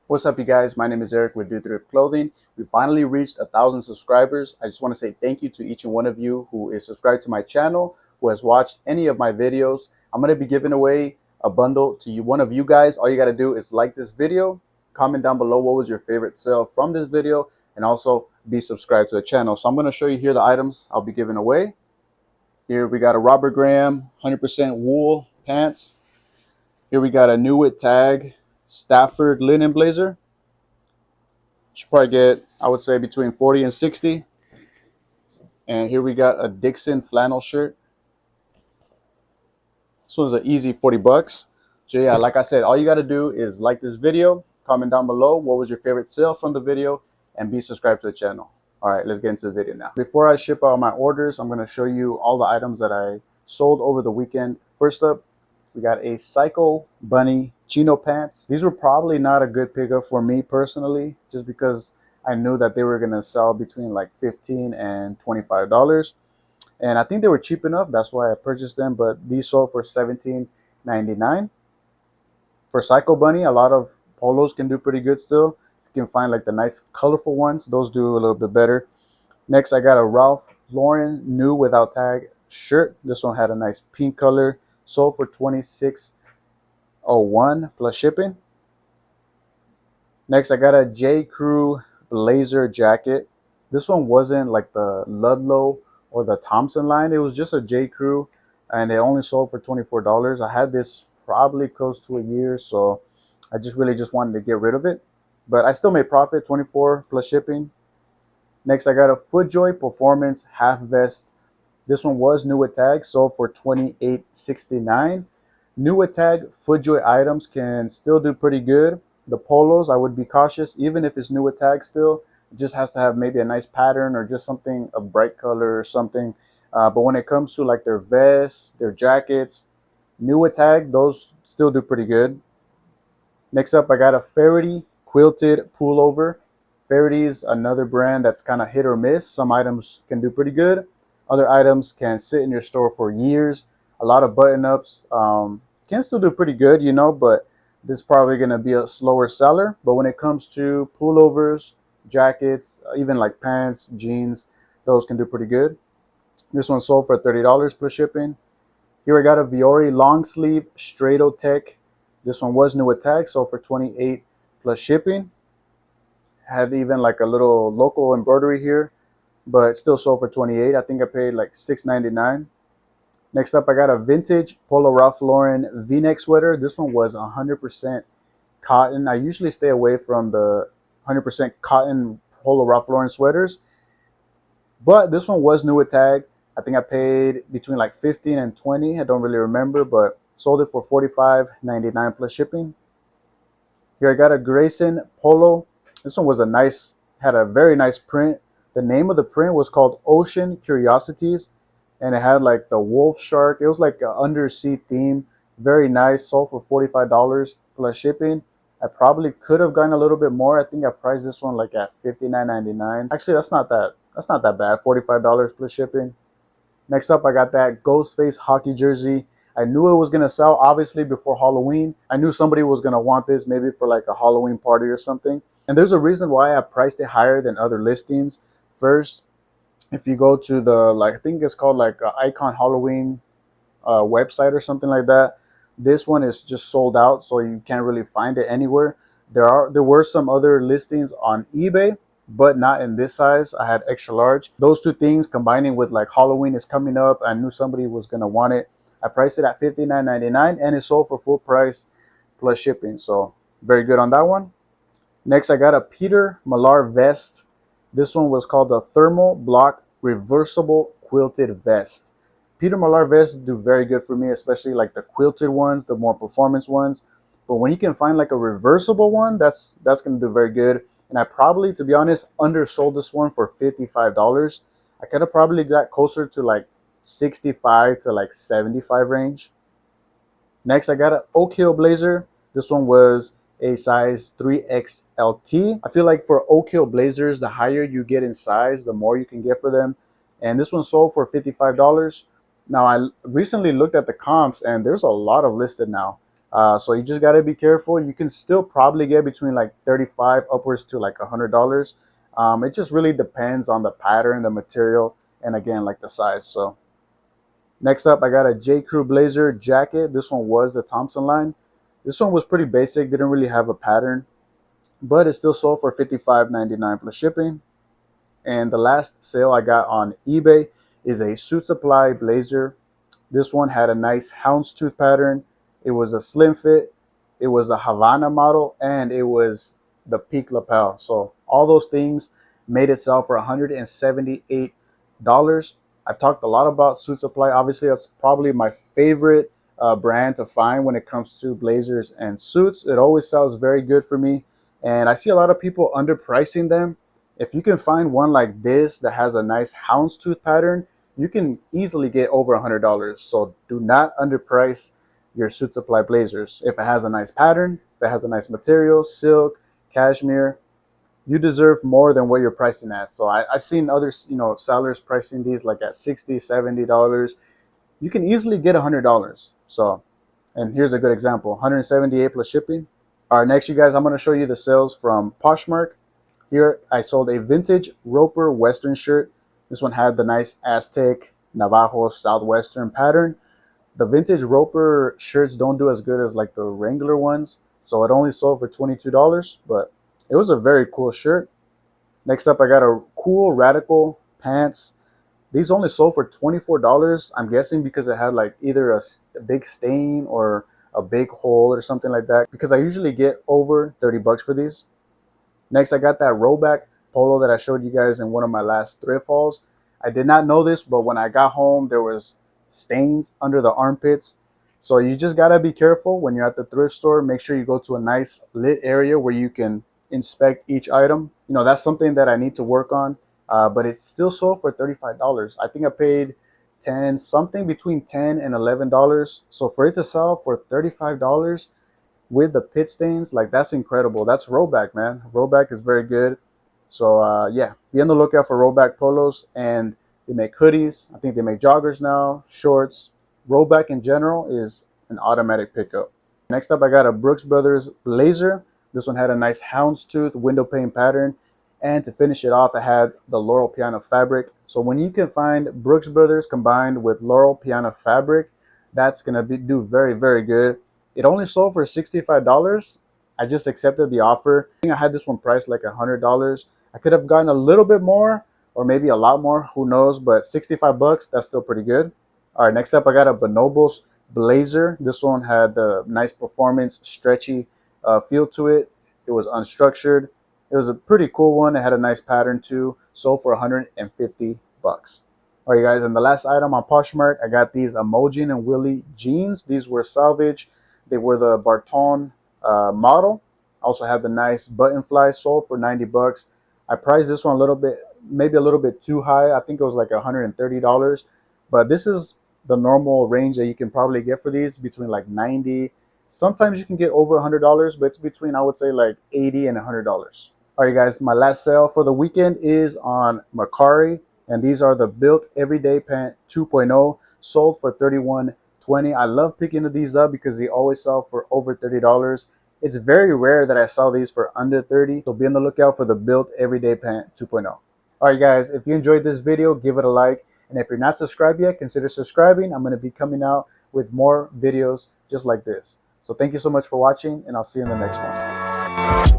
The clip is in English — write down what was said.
What's up, you guys? My name is Eric with Dudethriftclothing. We finally reached 1,000 subscribers. I just want to say thank you to each and one of you who is subscribed to my channel, who has watched any of my videos. I'm going to be giving away a bundle to one of you guys. All you got to do is like this video, comment down below what was your favorite sale from this video, and also be subscribed to the channel. So I'm going to show you here the items I'll be giving away. Here we got a Robert Graham 100% wool pants. Here we got a Newit tag Stafford linen blazer. Should probably get, I would say, between 40 and 60. And here we got a Dixon flannel shirt. This one's an easy 40 bucks. So yeah, like I said, all you got to do is like this video, comment down below what was your favorite sale from the video, and be subscribed to the channel. All right, let's get into the video now. Before I ship out my orders, I'm going to show you all the items that I sold over the weekend. First up, we got a Psycho Bunny chino pants. These were probably not a good pickup for me personally, just because I knew that they were going to sell between like $15 and $25. And I think they were cheap enough. That's why I purchased them. But these sold for $17.99. For Psycho Bunny, a lot of polos can do pretty good still. If you can find like the nice colorful ones, those do a little bit better. Next, I got a Ralph Lauren new without tag shirt. This one had a nice pink color. Sold for $26.01 plus shipping. Next, I got a J. Crew blazer jacket. This one wasn't like the Ludlow or the Thompson line. It was just a J. Crew, and it only sold for $24. I had this probably close to a year, so I just wanted to get rid of it. But I still made profit, $24 plus shipping. Next, I got a FootJoy Performance half vest. This one was new with tag, sold for $28.69. New with tag FootJoy items can still do pretty good. The polos, I would be cautious, even if it's new with tag still. It just has to have maybe a nice pattern or just something, a bright color or something. But when it comes to like their vests, their jackets, new with tag, those still do pretty good. Next up, I got a Faraday quilted pullover. Faraday is another brand that's kind of hit or miss. Some items can do pretty good. Other items can sit in your store for years. A lot of button-ups can still do pretty good, you know, but this is probably going to be a slower seller. But when it comes to pullovers, jackets, even like pants, jeans, those can do pretty good. This one sold for $30 plus shipping. Here I got a Viore long sleeve Strato Tech. This one was new with tag, sold for $28 plus shipping. Had even like a little local embroidery here, but still sold for $28. I think I paid like $6.99. Next up, I got a vintage Polo Ralph Lauren V-neck sweater. This one was 100% cotton. I usually stay away from the 100% cotton Polo Ralph Lauren sweaters, but this one was new with tag. I think I paid between like $15 and $20. I don't really remember, but sold it for $45.99 plus shipping. Here I got a Grayson Polo. This one was had a very nice print. The name of the print was called Ocean Curiosities, and it had like the wolf shark. It was like an undersea theme. Very nice. Sold for $45 plus shipping. I probably could have gotten a little bit more. I think I priced this one like at $59.99. Actually, that's not that bad. $45 plus shipping. Next up, I got that Ghostface hockey jersey. I knew it was going to sell, obviously, before Halloween. I knew somebody was going to want this maybe for like a Halloween party or something. And there's a reason why I priced it higher than other listings. First, if you go to the, like, I think it's called like Icon Halloween website or something like that, this one is just sold out, so you can't really find it anywhere. There were some other listings on eBay, but not in this size. I had extra large. Those two things combining with like Halloween is coming up, I knew somebody was going to want it. I priced it at $59.99, and it sold for full price plus shipping. So very good on that one. Next, I got a Peter Millar vest. This one was called the Thermal Block Reversible Quilted Vest. Peter Millar vests do very good for me, especially like the quilted ones, the more performance ones. But when you can find like a reversible one, that's going to do very good. And I probably, to be honest, undersold this one for $55. I could have probably got closer to like 65 to like 75 range. Next, I got an Oak Hill blazer. This one was a size 3XLT. I feel like for Oak Hill blazers, the higher you get in size, the more you can get for them. And this one sold for $55. Now, I recently looked at the comps, and there's a lot of listed now. So you just got to be careful. You can still probably get between like 35 upwards to like $100. It just really depends on the pattern, the material, and again, like the size. So next up, I got a J. Crew blazer jacket. This one was the Thompson line. This one was pretty basic, didn't really have a pattern, but it still sold for $55.99 plus shipping. And the last sale I got on eBay is a Suit Supply blazer. This one had a nice houndstooth pattern. It was a slim fit. It was the Havana model, and it was the peak lapel. So all those things made it sell for $178. I've talked a lot about Suit Supply. Obviously, that's probably my favorite brand to find when it comes to blazers and suits. It always sells very good for me, and I see a lot of people underpricing them. If you can find one like this that has a nice houndstooth pattern, you can easily get over $100. So do not underprice your Suit Supply blazers. If it has a nice pattern, if it has a nice material, silk, cashmere, you deserve more than what you're pricing at. So I've seen other, sellers pricing these like at $60, $70. You can easily get $100. So, and here's a good example, 178 plus shipping. All right, next, you guys, I'm going to show you the sales from Poshmark. Here, I sold a vintage Roper Western shirt. This one had the nice Aztec, Navajo, Southwestern pattern. The vintage Roper shirts don't do as good as like the Wrangler ones, so it only sold for $22, but it was a very cool shirt. Next up, I got a cool Radical pants. These only sold for $24. I'm guessing because it had like either a big stain or a big hole or something like that, because I usually get over 30 bucks for these. Next, I got that rollback polo that I showed you guys in one of my last thrift hauls. I did not know this, but when I got home, there was stains under the armpits. So you just got to be careful when you're at the thrift store. Make sure you go to a nice lit area where you can inspect each item. That's something that I need to work on, but it's still sold for $35. I think I paid 10 something, between $10 and $11. So for it to sell for $35, with the pit stains, like, that's incredible. That's rollback, man. Rollback is very good. So yeah, be on the lookout for rollback polos. And they make hoodies. I think they make joggers now, shorts. Rollback in general is an automatic pickup. Next up, I got a Brooks Brothers blazer. This one had a nice houndstooth window pane pattern, and to finish it off, I had the Laurel Piana fabric. So when you can find Brooks Brothers combined with Laurel Piana fabric, that's gonna do very, very good. It only sold for $65. I just accepted the offer. I think I had this one priced like $100. I could have gotten a little bit more or maybe a lot more, who knows, but 65 bucks, that's still pretty good. All right, next up, I got a Bonobos blazer. This one had the nice performance, stretchy feel to it. It was unstructured. It was a pretty cool one. It had a nice pattern too. Sold for 150 bucks. All right, guys, and the last item on Poshmark, I got these Emojin and Willie jeans. These were salvage. They were the Barton model. Also had the nice button fly, sold for 90 bucks. I priced this one a little bit, maybe a little bit too high. I think it was like $130, but this is the normal range that you can probably get for these, between like 90. Sometimes you can get over $100, but it's between, I would say, like 80 and $100. All right, guys, my last sale for the weekend is on Mercari, and these are the Built Everyday Pant 2.0, sold for $31.20. I love picking these up because they always sell for over $30. It's very rare that I sell these for under 30, so be on the lookout for the Built Everyday Pant 2.0. All right, guys, if you enjoyed this video, give it a like, and if you're not subscribed yet, consider subscribing. I'm going to be coming out with more videos just like this. So thank you so much for watching, and I'll see you in the next one.